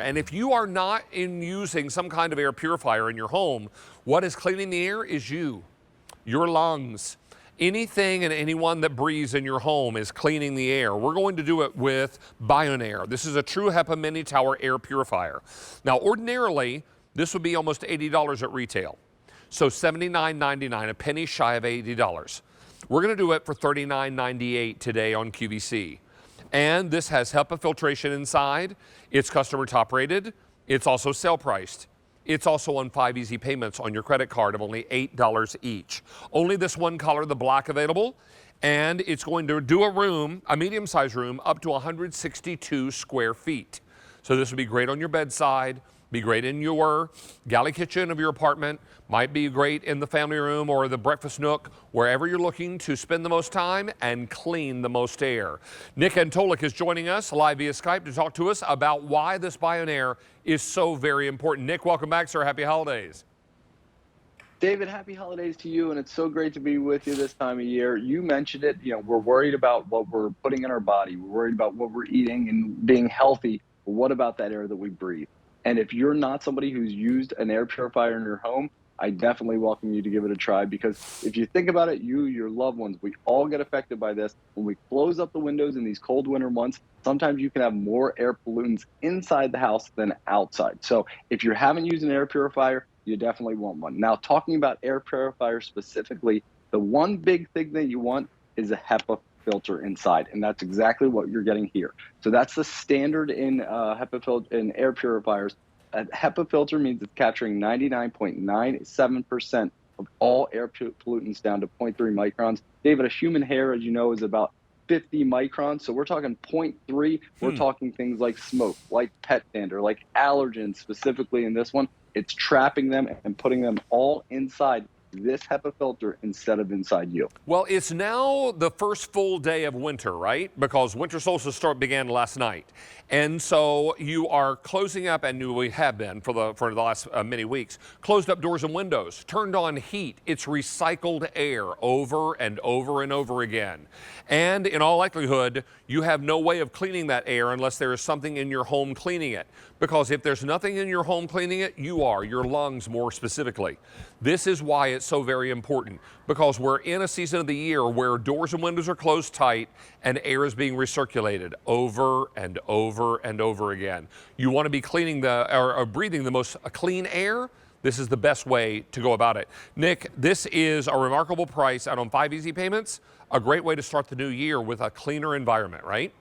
And if you are not using some kind of air purifier in your home, what is cleaning the air is you, your lungs. Anything and anyone that breathes in your home is cleaning the air. We're going to do it with Bionaire. This is a True HEPA mini tower air purifier. Now, ordinarily, this would be almost $80 at retail. So $79.99, a penny shy of $80. We're going to do it for $39.98 today on QVC. And this has HEPA filtration inside. It's customer top rated. It's also sale priced. It's also on 5 easy payments on your credit card of only $8 each. Only this one color, the black, available. And it's going to do a room, a medium-sized room, up to 162 square feet. So this would be great on your bedside, be great in your galley kitchen of your apartment, might be great in the family room or the breakfast nook, wherever you're looking to spend the most time and clean the most air. Nick Antolik is joining us live via Skype to talk to us about why this Bionaire is so very important. Nick, welcome back, sir. Happy holidays. David, happy holidays to you, and it's so great to be with you this time of year. You mentioned it, we're worried about what we're putting in our body. We're worried about what we're eating and being healthy. But what about that air that we breathe? And if you're not somebody who's used an air purifier in your home, I definitely welcome you to give it a try, because if you think about it, you, your loved ones, we all get affected by this. When we close up the windows in these cold winter months, sometimes you can have more air pollutants inside the house than outside. So if you haven't used an air purifier, you definitely want one. Now, talking about air purifiers specifically, the one big thing that you want is a HEPA filter inside, and that's exactly what you're getting here. So that's the standard in HEPA filter in air purifiers. A HEPA filter means it's capturing 99.97% of all air pollutants down to 0.3 microns. David, a human hair, as you know, is about 50 microns. So we're talking 0.3. We're talking things like smoke, like pet dander, like allergens specifically in this one. It's trapping them and putting them all inside this HEPA filter instead of inside you. Well, it's now the first full day of winter, right? Because winter solstice began last night. And so you are closing up, and we have been for the last many weeks, closed up doors and windows, turned on heat. It's recycled air over and over and over again. And in all likelihood, you have no way of cleaning that air unless there is something in your home cleaning it. Because if there's nothing in your home cleaning it, you are, your lungs more specifically. This is why it's so very important, because we're in a season of the year where doors and windows are closed tight and air is being recirculated over and over and over again. You want to be cleaning or breathing the most clean air. This is the best way to go about it. Nick, this is a remarkable price out on 5 easy payments. A great way to start the new year with a cleaner environment, right?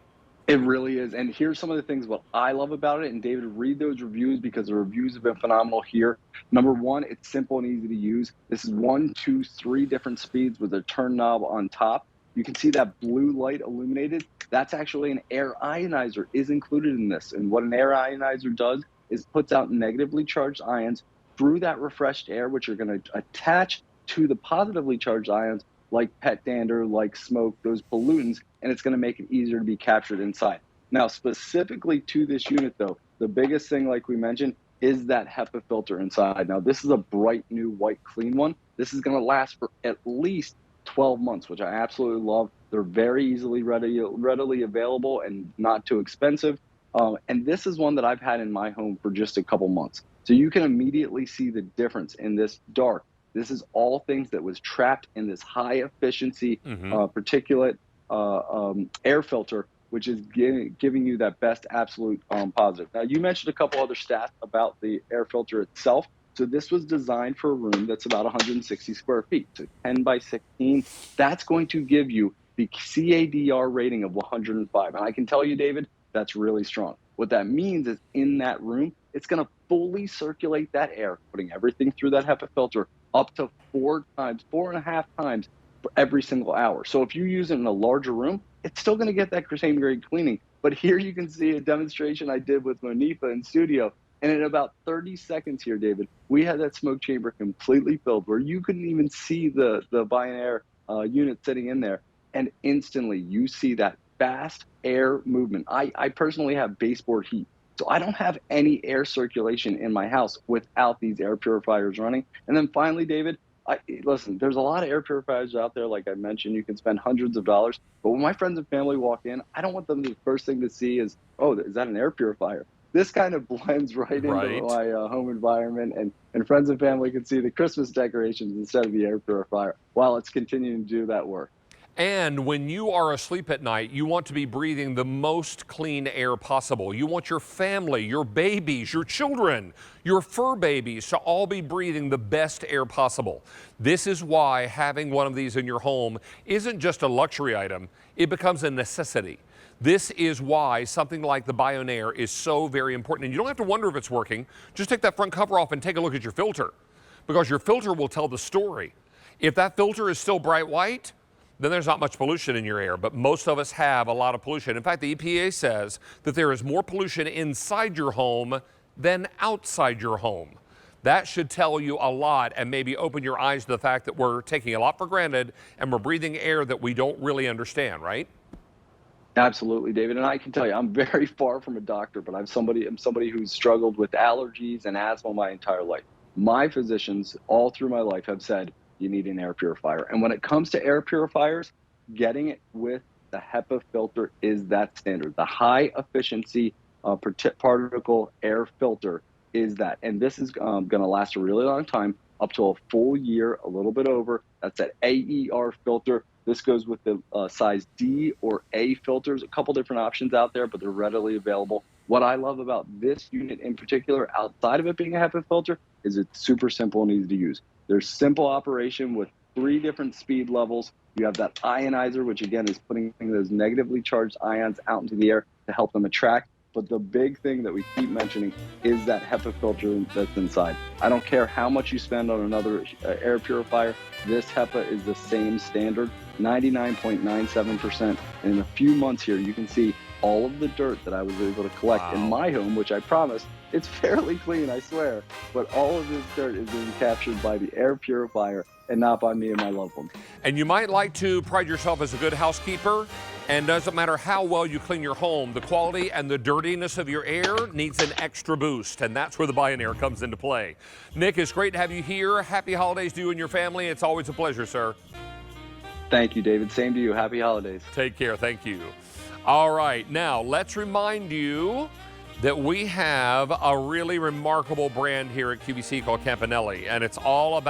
It really is. And here's some of the things what I love about it. And David, read those reviews, because the reviews have been phenomenal here. Number one, it's simple and easy to use. This is 1, 2, 3 different speeds with a turn knob on top. You can see that blue light illuminated. That's actually an air ionizer is included in this. And what an air ionizer does is puts out negatively charged ions through that refreshed air, which are going to attach to the positively charged ions like pet dander, like smoke, those pollutants, and it's going to make it easier to be captured inside. Now, specifically to this unit, though, the biggest thing, like we mentioned, is that HEPA filter inside. Now, this is a bright new white clean one. This is going to last for at least 12 months, which I absolutely love. They're very easily readily available and not too expensive. And this is one that I've had in my home for just a couple months. So you can immediately see the difference in this dark. This is all things that was trapped in this high efficiency particulate air filter, which is giving you that best absolute positive. Now, you mentioned a couple other stats about the air filter itself. So this was designed for a room that's about 160 square feet, so 10 by 16. That's going to give you the CADR rating of 105. And I can tell you, David, that's really strong. What that means is in that room, it's going to fully circulate that air, putting everything through that HEPA filter up to 4.5 times for every single hour. So if you use it in a larger room, it's still going to get that same grade cleaning. But here you can see a demonstration I did with Monifa in studio. And in about 30 seconds here, David, we had that smoke chamber completely filled where you couldn't even see the Bionaire unit sitting in there. And instantly you see that fast air movement. I personally have baseboard heat. So I don't have any air circulation in my house without these air purifiers running. And then finally, David, listen, there's a lot of air purifiers out there. Like I mentioned, you can spend hundreds of dollars. But when my friends and family walk in, I don't want them the first thing to see is, oh, is that an air purifier? this kind of blends right into Right. my home environment, and friends and family can see the Christmas decorations instead of the air purifier while it's continuing to do that work. And when you are asleep at night, you want to be breathing the most clean air possible. You want your family, your babies, your children, your fur babies to all be breathing the best air possible. This is why having one of these in your home isn't just a luxury item, it becomes a necessity. This is why something like the Bionaire is so very important. And you don't have to wonder if it's working. Just take that front cover off and take a look at your filter, because your filter will tell the story. If that filter is still bright white, then there's not much pollution in your air, but most of us have a lot of pollution. In fact, the EPA says that there is more pollution inside your home than outside your home. That should tell you a lot and maybe open your eyes to the fact that we're taking a lot for granted and we're breathing air that we don't really understand, right? Absolutely, David. And I can tell you, I'm very far from a doctor, but I'm somebody who's struggled with allergies and asthma my entire life. My physicians all through my life have said you need an air purifier. And when it comes to air purifiers, getting it with the HEPA filter is that standard. The high efficiency particle air filter is that. And this is going to last a really long time, up to a full year, a little bit over. That's that AER filter. This goes with the size D or A filters, a couple different options out there, but they're readily available. What I love about this unit in particular, outside of it being a HEPA filter, is it's super simple and easy to use. There's simple operation with 3 different speed levels. You have that ionizer, which again is putting those negatively charged ions out into the air to help them attract. But the big thing that we keep mentioning is that HEPA filter that's inside. I don't care how much you spend on another air purifier, this HEPA is the same standard, 99.97%. And in a few months here, you can see all of the dirt that I was able to collect in my home, which I promise, it's fairly clean, I swear. But all of this dirt is being captured by the air purifier and not by me and my loved ones. And you might like to pride yourself as a good housekeeper, and doesn't matter how well you clean your home, the quality and the dirtiness of your air needs an extra boost, and that's where the Bionaire comes into play. Nick, it's great to have you here. Happy holidays to you and your family. It's always a pleasure, sir. Thank you, David. Same to you. Happy holidays. Take care. Thank you. All right, now let's remind you that we have a really remarkable brand here at QVC called Campanelli, and it's all about